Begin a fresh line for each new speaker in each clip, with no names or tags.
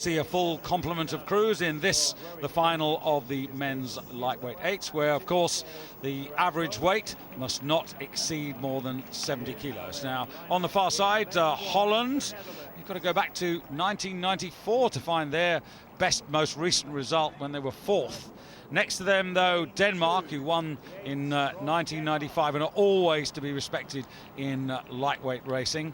See a full complement of crews in this, the final of the men's lightweight eights, where of course the average weight must not exceed more than 70 kilos. Now on the far side, Holland, you've got to go back to 1994 to find their best, most recent result when they were fourth. Next to them though, Denmark, who won in 1995 and are always to be respected in lightweight racing.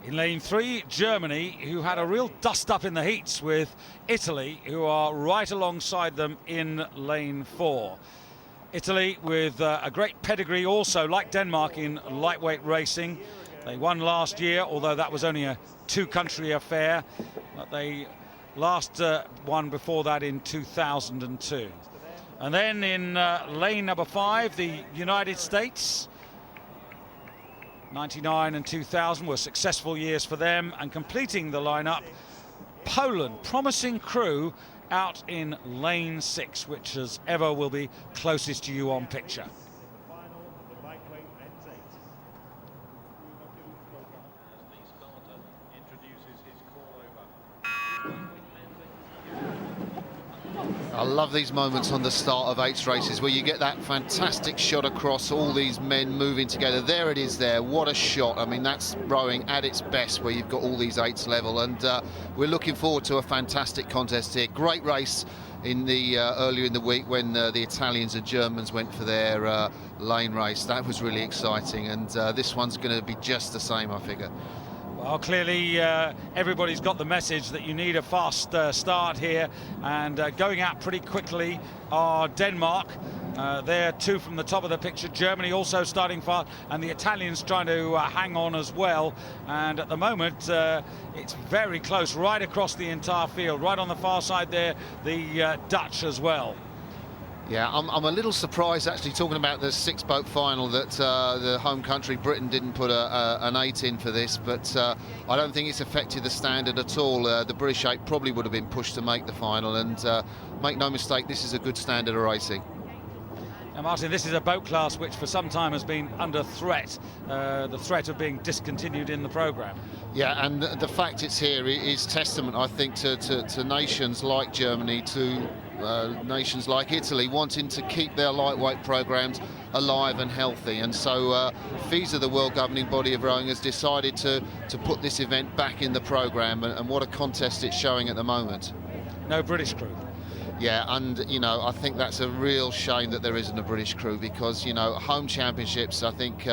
In lane 3, Germany, who had a real dust-up in the heats with Italy, who are right alongside them in lane 4. Italy with a great pedigree also, like Denmark, in lightweight racing. They won last year, although that was only a two-country affair. But they last won before that in 2002. And then in lane number 5, the United States. 99 and 2000 were successful years for them, and completing the lineup, Poland, promising crew out in lane 6, which as ever will be closest to you on picture.
I love these moments on the start of eights races where you get that fantastic shot across, all these men moving together. There it is there, what a shot. I mean, that's rowing at its best where you've got all these eights level, and we're looking forward to a fantastic contest here. Great race in the earlier in the week when the Italians and Germans went for their lane race. That was really exciting, and this one's going to be just the same, I figure.
Well, clearly everybody's got the message that you need a fast start here, and going out pretty quickly are Denmark. They're two from the top of the picture. Germany also starting fast, and the Italians trying to hang on as well. And at the moment, it's very close right across the entire field. Right on the far side there, the Dutch as well.
Yeah, I'm a little surprised, actually, talking about the six-boat final, that the home country, Britain, didn't put an 8 in for this, but I don't think it's affected the standard at all. The British 8 probably would have been pushed to make the final, and make no mistake, this is a good standard of racing.
Now, Martin, this is a boat class which for some time has been under threat, the threat of being discontinued in the programme.
Yeah, and the fact it's here is testament, I think, to nations like Germany, to nations like Italy wanting to keep their lightweight programs alive and healthy, and so FISA, the world governing body of rowing, has decided to put this event back in the program, and what a contest it's showing at the moment.
No British crew.
Yeah, and you know, I think that's a real shame that there isn't a British crew, because you know, home championships, I think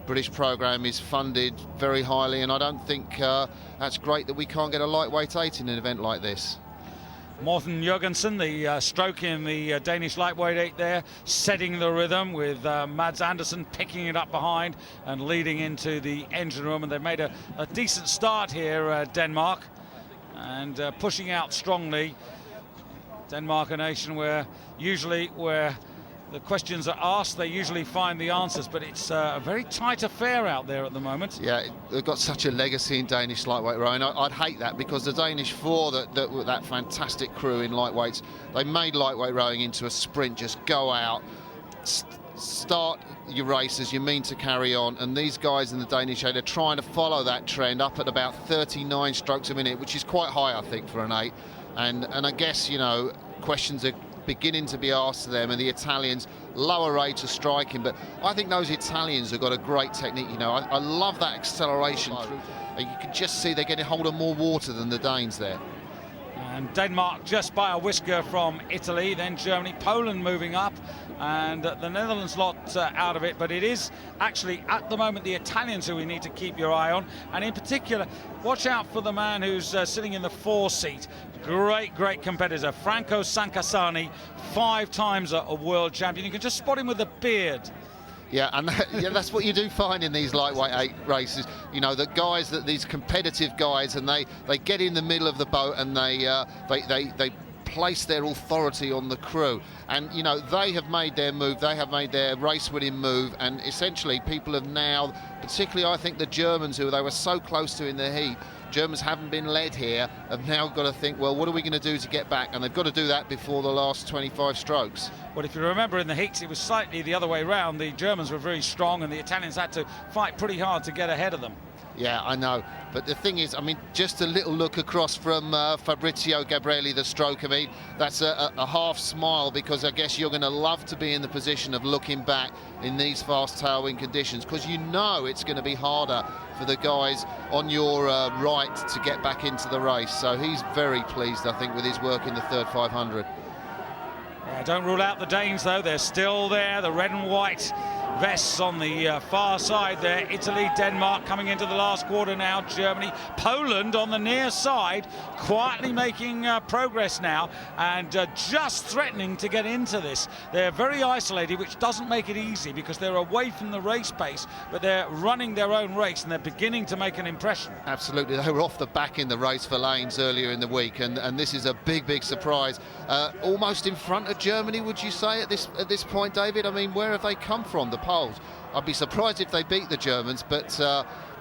British program is funded very highly, and I don't think that's great that we can't get a lightweight 8 in an event like this.
Morten Jørgensen, the stroke in the Danish lightweight 8 there, setting the rhythm with Mads Andersen picking it up behind and leading into the engine room. And they've made a decent start here, Denmark, and pushing out strongly. Denmark, a nation where usually the questions are asked, they usually find the answers, but it's a very tight affair out there at the moment.
Yeah, they've got such a legacy in Danish lightweight rowing. I'd hate that, because the Danish 4, that fantastic crew in lightweights, they made lightweight rowing into a sprint. Just go out, start your race as you mean to carry on, and these guys in the Danish 8 are trying to follow that trend up at about 39 strokes a minute, which is quite high, I think, for an 8. And I guess, you know, questions are beginning to be asked to them, and the Italians, lower rate of striking, but I think those Italians have got a great technique. You know, I love that acceleration through. You can just see they're getting hold of more water than the Danes there.
And Denmark just by a whisker from Italy, then Germany, Poland moving up, and the Netherlands lot out of it. But it is actually at the moment the Italians who we need to keep your eye on, and in particular watch out for the man who's sitting in the 4 seat. Great competitor, Franco Sancasani, 5 times a world champion. You can just spot him with a beard.
Yeah, and that's what you do find in these lightweight 8 races. You know, the guys, these competitive guys, and they get in the middle of the boat, and they place their authority on the crew. And you know, they have made their move, they have made their race-winning move, and essentially people have now, particularly I think the Germans, who they were so close to in the heat, Germans haven't been led here, have now got to think, well, what are we going to do to get back? And they've got to do that before the last 25 strokes.
Well, if you remember in the heats, it was slightly the other way round. The Germans were very strong, and the Italians had to fight pretty hard to get ahead of them.
Yeah, I know. But the thing is, I mean, just a little look across from Fabrizio Gabrielli, the stroke. I mean, that's a half smile, because I guess you're going to love to be in the position of looking back in these fast tailwind conditions, because you know it's going to be harder for the guys on your right to get back into the race. So he's very pleased, I think, with his work in the third 500.
Yeah, don't rule out the Danes, though. They're still there. The red and white vests on the far side there. Italy, Denmark coming into the last quarter now. Germany, Poland on the near side, quietly making progress now, and just threatening to get into this. They're very isolated, which doesn't make it easy, because they're away from the race pace, but they're running their own race and they're beginning to make an impression.
Absolutely. They were off the back in the race for lanes earlier in the week, and this is a big surprise. Almost in front of Germany, would you say, at this point, David? I mean, where have they come from, the Poles? I'd be surprised if they beat the Germans, but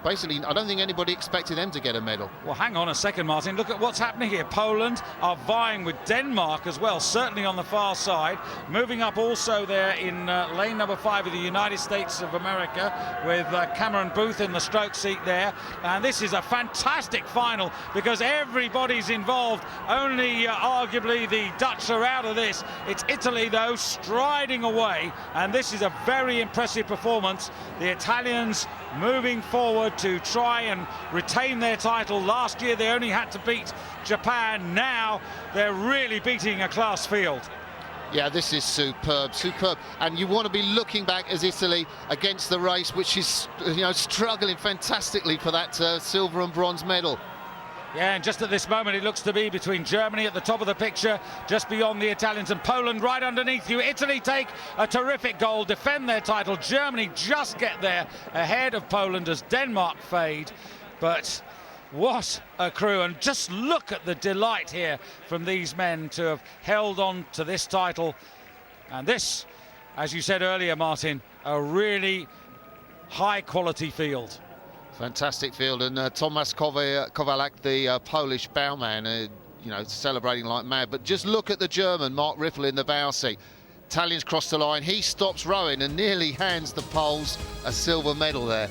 basically I don't think anybody expected them to get a medal.
Well, hang on a second, Martin. Look at what's happening here. Poland are vying with Denmark as well, certainly on the far side. Moving up also there in lane number 5 of the United States of America, with Cameron Booth in the stroke seat there. And this is a fantastic final, because everybody's involved. Only arguably the Dutch are out of this. It's Italy, though, striding away, and this is a very impressive performance. The Italians moving forward to try and retain their title. Last year they only had to beat Japan. Now they're really beating a class field.
Yeah, this is superb. And you want to be looking back as Italy against the race, which is, you know, struggling fantastically for that silver and bronze medal.
Yeah, and just at this moment it looks to be between Germany at the top of the picture, just beyond the Italians, and Poland right underneath you. Italy take a terrific goal, defend their title. Germany just get there ahead of Poland as Denmark fade. But what a crew, and just look at the delight here from these men to have held on to this title. And this, as you said earlier, Martin, a really high quality field.
Fantastic field, and Tomasz Kowalak, the Polish bowman, you know, celebrating like mad. But just look at the German, Mark Riffel, in the bow seat. Italians cross the line, he stops rowing and nearly hands the Poles a silver medal there.